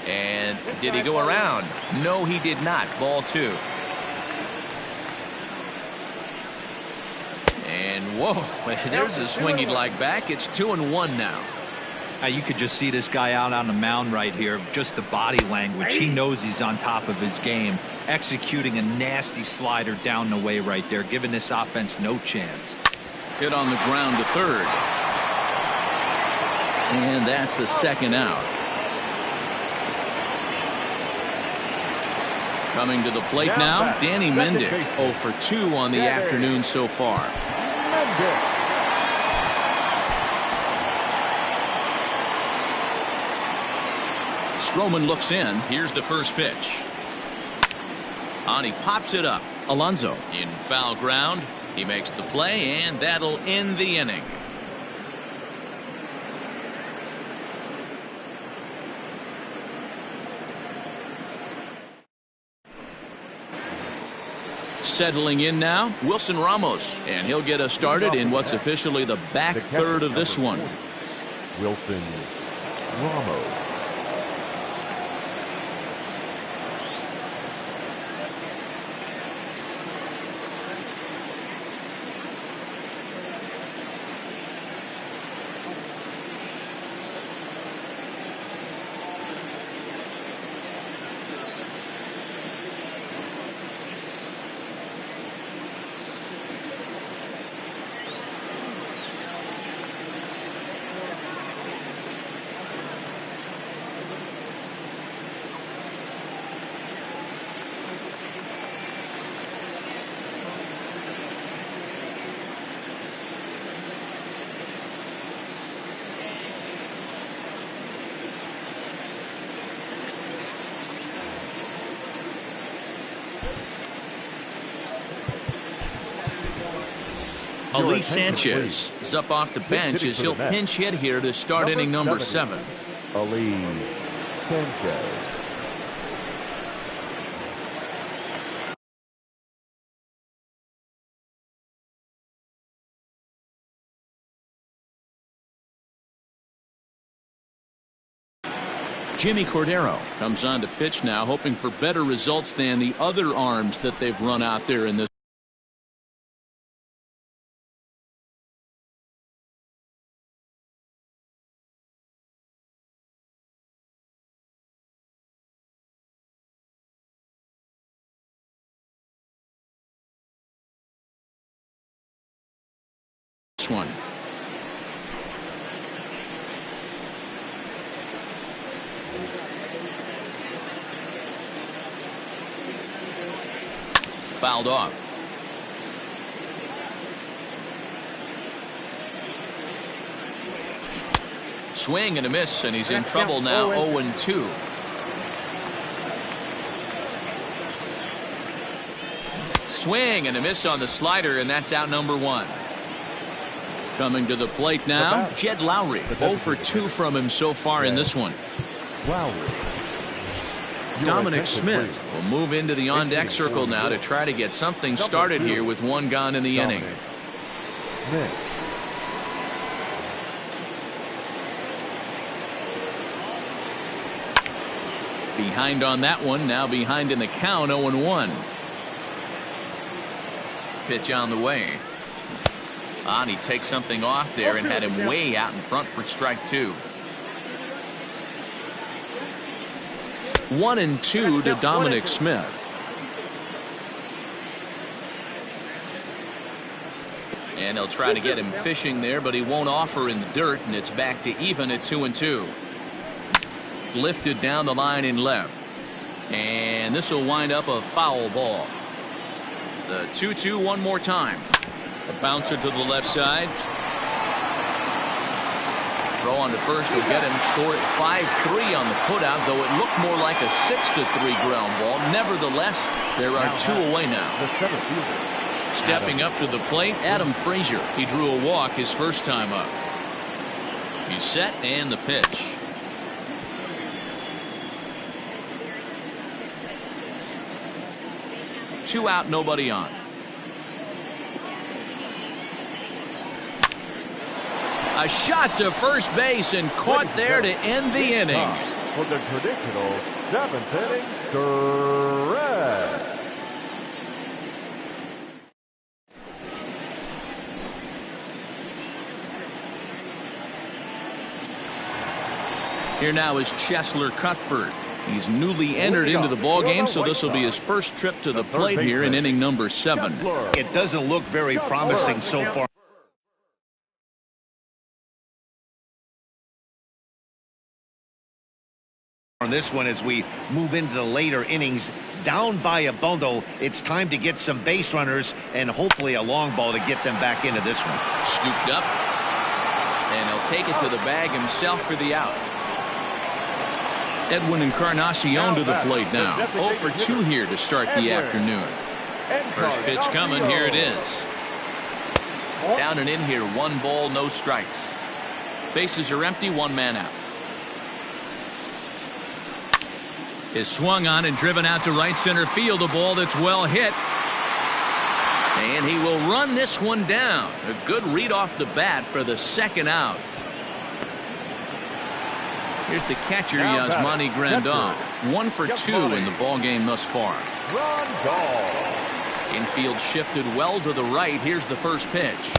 A: And did he go around? No, he did not. Ball 2. And whoa, there's a swing he'd like back. It's 2-1 now.
C: You could just see this guy out on the mound right here. Just the body language. He knows he's on top of his game. Executing a nasty slider down the way right there, giving this offense no chance.
A: Hit on the ground to third. And that's the second out. Coming to the plate now, Danny Mendick, 0 for 2 on the afternoon so far. Stroman looks in. Here's the first pitch. On he pops it up. Alonso in foul ground. He makes the play, and that'll end the inning. Settling in now, Wilson Ramos, and he'll get us started in what's officially the back third of this one.
B: Wilson Ramos.
A: Ali Sanchez is up off the bench as he'll pinch hit here to start inning number 7.
B: Ali Sanchez.
A: Jimmy Cordero comes on to pitch now, hoping for better results than the other arms that they've run out there in this one. Fouled off. Swing and a miss, and he's in trouble now. 0-2. Swing and a miss on the slider, and that's out number 1. Coming to the plate now, Jed Lowry. 0 for 2 from him so far in this one.
B: Lowry.
A: Dominic Smith will move into the on-deck circle now to try to get something started here with 1 gone in the inning. Behind on that one, now behind in the count, 0-1. Pitch on the way. And he takes something off there and had him way out in front for strike 2. 1-2 to Dominic Smith. And he'll try to get him fishing there, but he won't offer in the dirt, and it's back to even at 2-2. Lifted down the line in left. And this will wind up a foul ball. The 2-2 one more time. A bouncer to the left side. Throw on to first will get him. Score at 5-3 on the putout, though it looked more like a 6-3 ground ball. Nevertheless, there are 2 away now. Stepping up to the plate, Adam Frazier. He drew a walk his first time up. He's set, and the pitch. Two out, nobody on. A shot to first base and caught there to end the inning.
B: For the traditional 7th inning stretch.
A: Here now is Cheslor Cuthbert. He's newly entered into the ballgame, so this will be his first trip to the plate here in inning number 7.
D: It doesn't look very promising so far on this one as we move into the later innings. Down by a bundle, it's time to get some base runners and hopefully a long ball to get them back into this one.
A: Scooped up, and he'll take it to the bag himself for the out. Edwin Encarnacion to the plate now. 0 for 2 here to start the afternoon. First pitch coming, here it is. Down and in here, 1 ball, no strikes. Bases are empty, 1 man out. Is swung on and driven out to right center field. A ball that's well hit. And he will run this one down. A good read off the bat for the second out. Here's the catcher, Yasmani Grandal. 1 for 2 in the ball game thus far. Infield shifted well to the right. Here's the first pitch.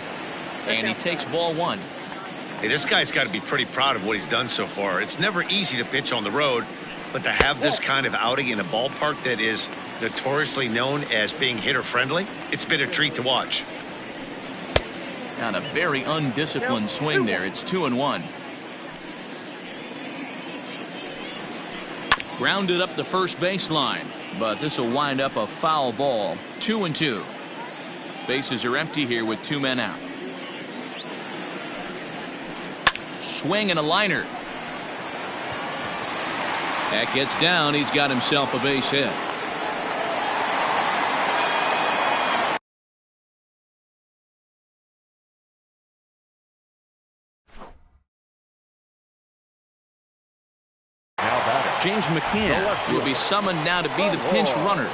A: And he takes ball 1.
D: Hey, this guy's got to be pretty proud of what he's done so far. It's never easy to pitch on the road, but to have this kind of outing in a ballpark that is notoriously known as being hitter-friendly, it's been a treat to watch.
A: On a very undisciplined swing there. It's 2-1. Grounded up the first baseline, but this will wind up a foul ball. 2-2. Bases are empty here with 2 men out. Swing and a liner. That gets down. He's got himself a base hit. James McCann will be summoned now to be the pinch runner.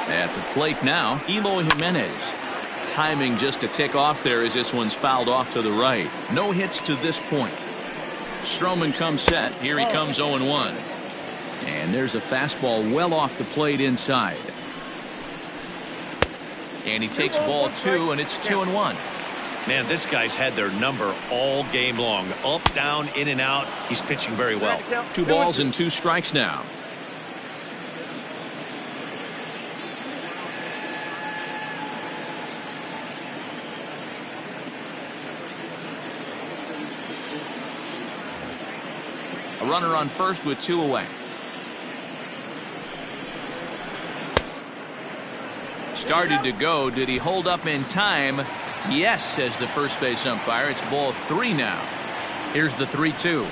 A: At the plate now, Eloy Jimenez. Timing just to tick off there as this one's fouled off to the right. No hits to this point. Stroman comes set. Here he comes 0-1. And there's a fastball well off the plate inside. And he takes ball 2, and it's 2-1.
D: Man, this guy's had their number all game long. Up, down, in and out. He's pitching very well.
A: 2 balls and 2 strikes now. A runner on first with 2 away. Started to go. Did he hold up in time? Yes, says the first base umpire. It's ball 3 now. Here's the 3-2.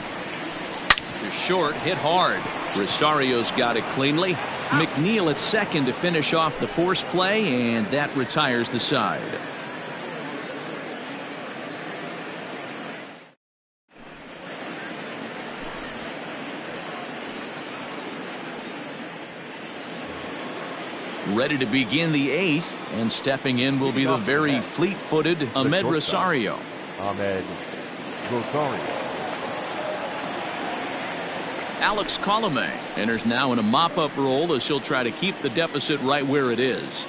A: To short, hit hard. Rosario's got it cleanly. McNeil at second to finish off the force play, and that retires the side. Ready to begin the 8th, and stepping in will be the very fleet-footed Ahmed Rosario. Alex Colomé enters now in a mop-up role as he'll try to keep the deficit right where it is.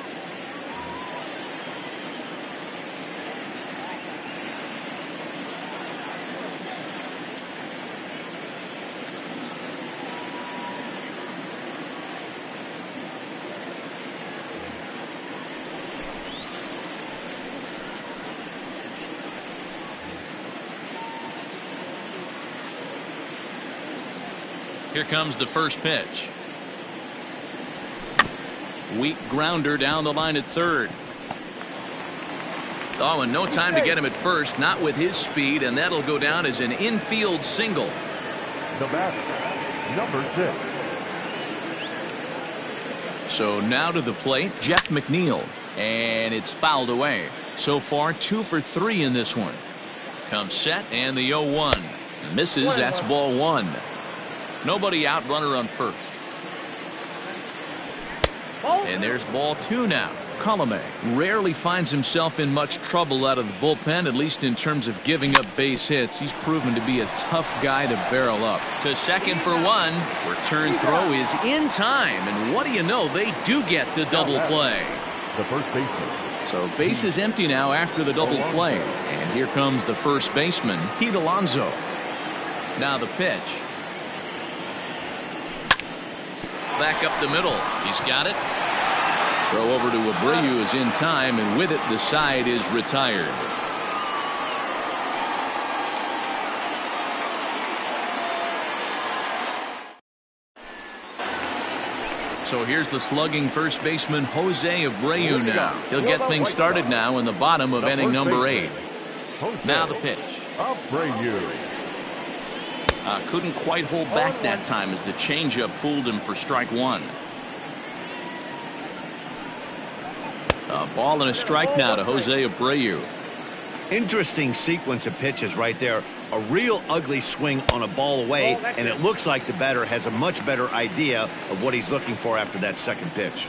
A: Here comes the first pitch. Weak grounder down the line at third. Oh, and no time to get him at first, not with his speed, and that'll go down as an infield single.
B: The batter, number 6.
A: So now to the plate, Jeff McNeil, and it's fouled away. So far 2 for 3 in this one. Comes set, and the 0-1 misses. That's ball 1. Nobody out, runner on first. And there's ball 2 now. Colomé rarely finds himself in much trouble out of the bullpen, at least in terms of giving up base hits. He's proven to be a tough guy to barrel up. To second for 1. Return throw is in time, and what do you know, they do get the double play.
B: The first baseman,
A: So base is empty now after the double play. And here comes the first baseman, Pete Alonso. Now the pitch. Back up the middle. He's got it. Throw over to Abreu is in time, and with it the side is retired. So here's the slugging first baseman Jose Abreu now. He'll get things started now in the bottom of inning number 8. Now the pitch.
B: Abreu.
A: Couldn't quite hold back that time as the changeup fooled him for strike 1. A ball and a strike now to Jose Abreu.
D: Interesting sequence of pitches right there. A real ugly swing on a ball away, and it looks like the batter has a much better idea of what he's looking for after that second pitch.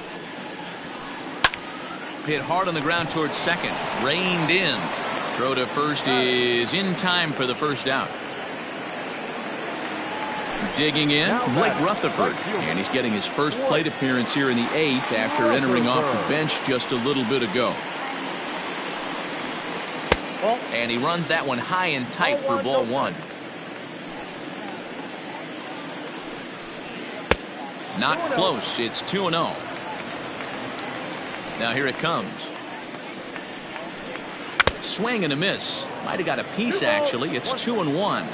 A: Hit hard on the ground towards second. Reined in. Throw to first is in time for the first out. Digging in, Blake Rutherford, and he's getting his first plate appearance here in the 8th after entering off the bench just a little bit ago. And he runs that one high and tight for ball 1. Not close. It's 2-0. Now here it comes. Swing and a miss. Might have got a piece actually. It's 2-1.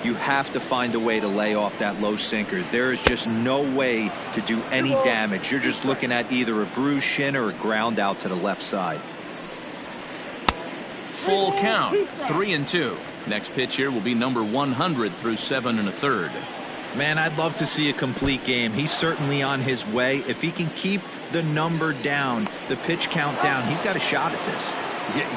C: You have to find a way to lay off that low sinker. There is just no way to do any damage. You're just looking at either a bruised shin or a ground out to the left side.
A: Full count. 3-2. Next pitch here will be number 100 through 7 1/3.
C: Man, I'd love to see a complete game. He's certainly on his way. If he can keep the number down, the pitch count down, he's got a shot at this.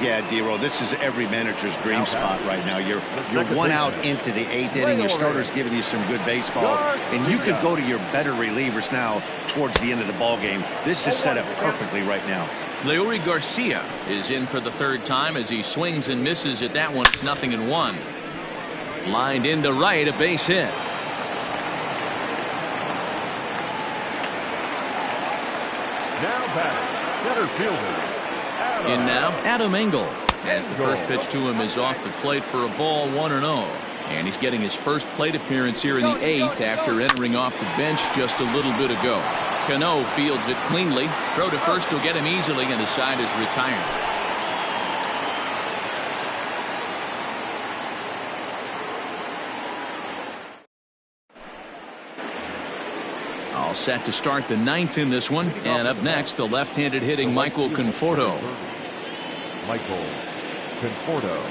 D: Yeah, D-Roll, this is every manager's dream spot right now. You're 1 out into the 8th inning. Your starter's giving you some good baseball, and you could go to your better relievers now towards the end of the ball game. This is set up perfectly right now.
A: Leury Garcia is in for the 3rd time as he swings and misses at that one. It's 0-1. Lined into right, a base hit.
B: Now batting, center fielder.
A: In now, Adam Engel, as the first pitch to him is off the plate for a ball, 1-0. And he's getting his first plate appearance here in the 8th after entering off the bench just a little bit ago. Cano fields it cleanly. Throw to first will get him easily, and the side is retired. All set to start the 9th in this one. And up next, the left-handed hitting Michael Conforto.
B: Michael Conforto.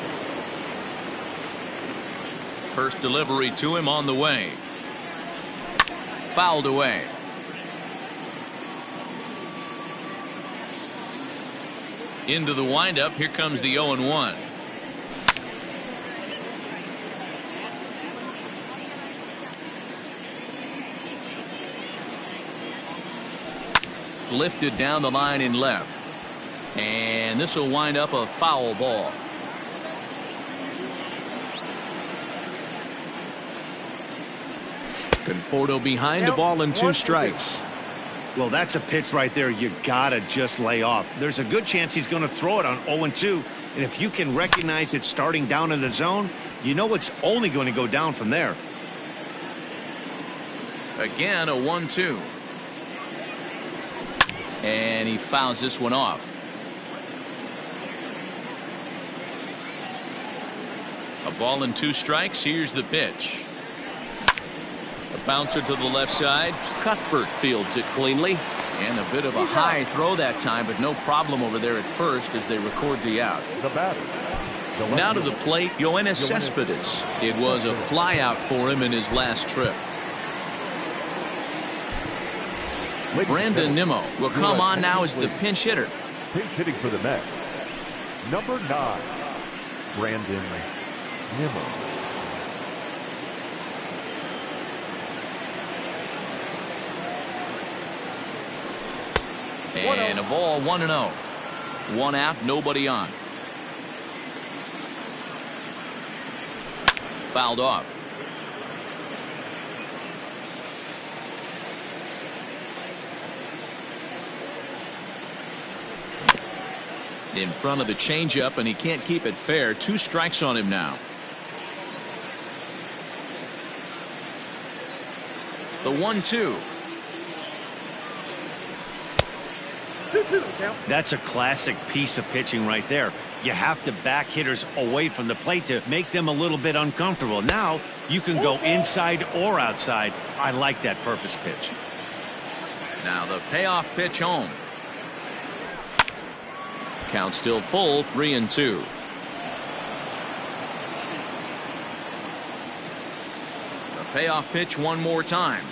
A: First delivery to him on the way. Fouled away. Into the windup. Here comes the 0-1. Lifted down the line in left. And this will wind up a foul ball. Conforto behind, a ball and 2 strikes.
D: Well, that's a pitch right there you gotta just lay off. There's a good chance he's going to throw it on 0-2, and if you can recognize it starting down in the zone, you know it's only going to go down from there.
A: Again, a 1-2. And he fouls this one off. A ball and 2 strikes. Here's the pitch. A bouncer to the left side. Cuthbert fields it cleanly. And a bit of a high throw that time, but no problem over there at first as they record the out.
B: The batter.
A: Now to the plate, Yoenis Cespedes. It was a fly out for him in his last trip. Brandon Nimmo will come on now as the pinch hitter.
B: Pinch hitting for the Mets. Number 9, Brandon Nimmo.
A: And a ball, 1-0. 1 out, nobody on. Fouled off. In front of the changeup, and he can't keep it fair. 2 strikes on him now. The 1-2.
D: That's a classic piece of pitching right there. You have to back hitters away from the plate to make them a little bit uncomfortable. Now you can go inside or outside. I like that purpose pitch.
A: Now the payoff pitch home. Count still full, 3-2. The payoff pitch one more time.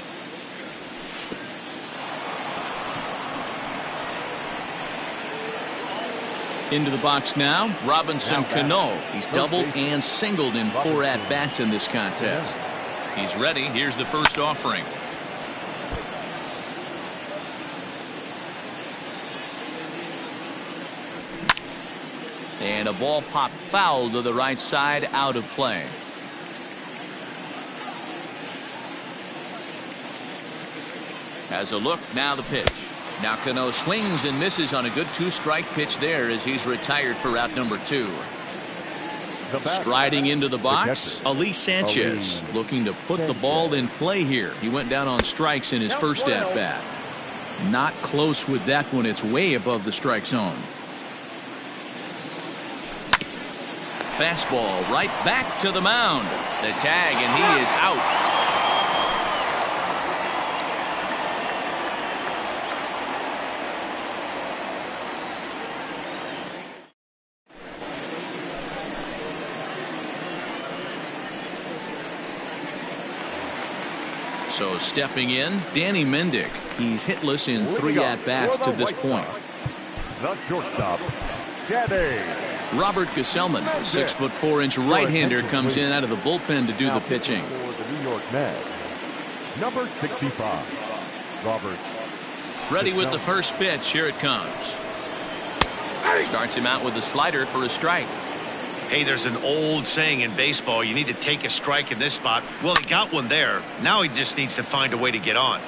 A: Into the box now, Robinson Cano. He's doubled and singled in 4 at-bats in this contest. He's ready. Here's the first offering. And a ball popped foul to the right side, out of play. Has a look, now the pitch. Now Cano swings and misses on a good 2-strike pitch there as he's retired for out number 2. Striding into the box, Elise Sanchez looking to put the ball in play here. He went down on strikes in his first at-bat. Not close with that one. It's way above the strike zone. Fastball right back to the mound. The tag, and he is out. So stepping in, Danny Mendick. He's hitless in 3 at-bats to this point.
B: The shortstop, Gabby.
A: Robert Gesellman, 6'4" right-hander, comes in out of the bullpen to do the pitching.
B: For the New York Mets, number 65, Robert.
A: Ready with the first pitch. Here it comes. Starts him out with a slider for a strike.
D: Hey, there's an old saying in baseball, you need to take a strike in this spot. Well, he got one there. Now he just needs to find a way to get on.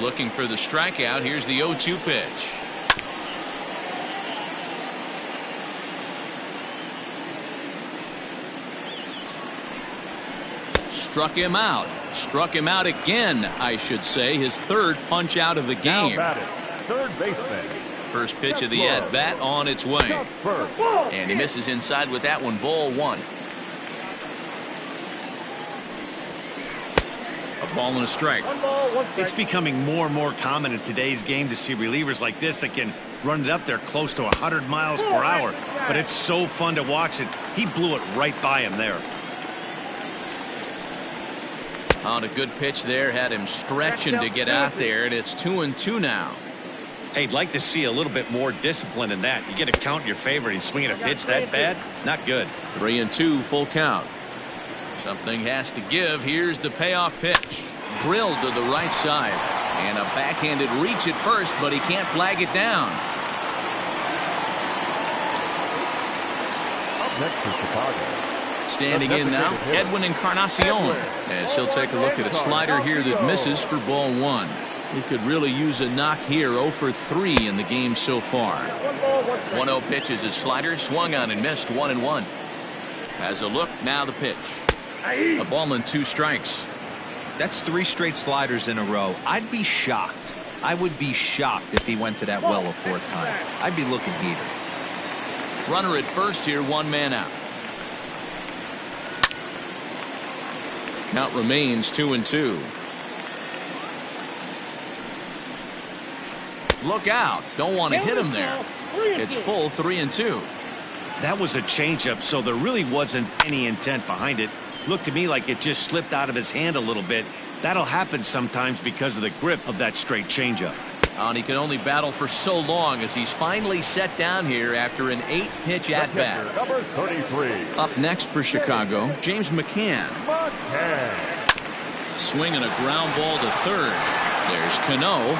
A: Looking for the strikeout. Here's the 0-2 pitch. Struck him out. Struck him out again, I should say. His 3rd punch out of the game.
B: Now batting, third baseman.
A: First pitch of the at-bat on its way. And he misses inside with that one. Ball 1. A ball and a strike.
D: It's becoming more and more common in today's game to see relievers like this that can run it up there close to 100 miles per hour. But it's so fun to watch it. He blew it right by him there.
A: On a good pitch there. Had him stretching to get out there. And it's 2-2 now.
D: Hey, I'd like to see a little bit more discipline in that. You get a count in your favor. He's swinging a pitch that bad. Not good.
A: 3-2, full count. Something has to give. Here's the payoff pitch. Drilled to the right side. And a backhanded reach at first, but he can't flag it down.
B: Up next for Chicago.
A: Standing in now, Edwin Encarnacion. As he'll take a look at a slider here that misses for ball 1. He could really use a knock here. 0 for 3 in the game so far. 1-0 pitch is his slider, swung on and missed. 1-1. Has a look, now the pitch. A ball and 2 strikes.
C: That's 3 straight sliders in a row. I'd be shocked. I would be shocked if he went to that well a 4th time. I'd be looking heated.
A: Runner at first here, 1 man out. Count remains 2-2. Look out. Don't want to hit him there. It's full, 3-2.
D: That was a changeup, so there really wasn't any intent behind it. Looked to me like it just slipped out of his hand a little bit. That'll happen sometimes because of the grip of that straight changeup.
A: And he can only battle for so long as he's finally set down here after an 8-pitch at-bat.
B: Number 33.
A: Up next for Chicago, James McCann. Swinging a ground ball to third. There's Cano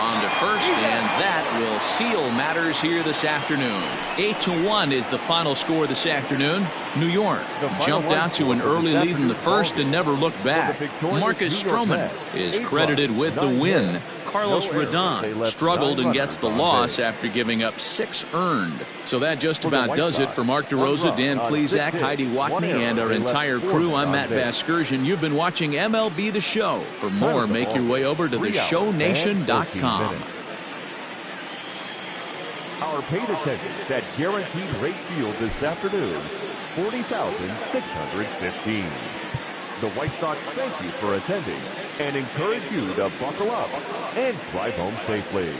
A: on to first, and that will seal matters here this afternoon. 8-1 is the final score this afternoon. New York jumped out to an early lead in the first and never looked back. Marcus Stroman is credited with the win. Carlos Rodon struggled and gets the loss after giving up 6 earned. So that just about does it for Mark DeRosa, Dan Plesac, Heidi Watney, and our entire crew. I'm Matt Vasgersian. You've been watching MLB The Show. For more, make your way over to theshownation.com.
B: Our paid attendance at Guaranteed Rate Field this afternoon, 40,615. The White Sox thank you for attending and encourage you to buckle up and drive home safely.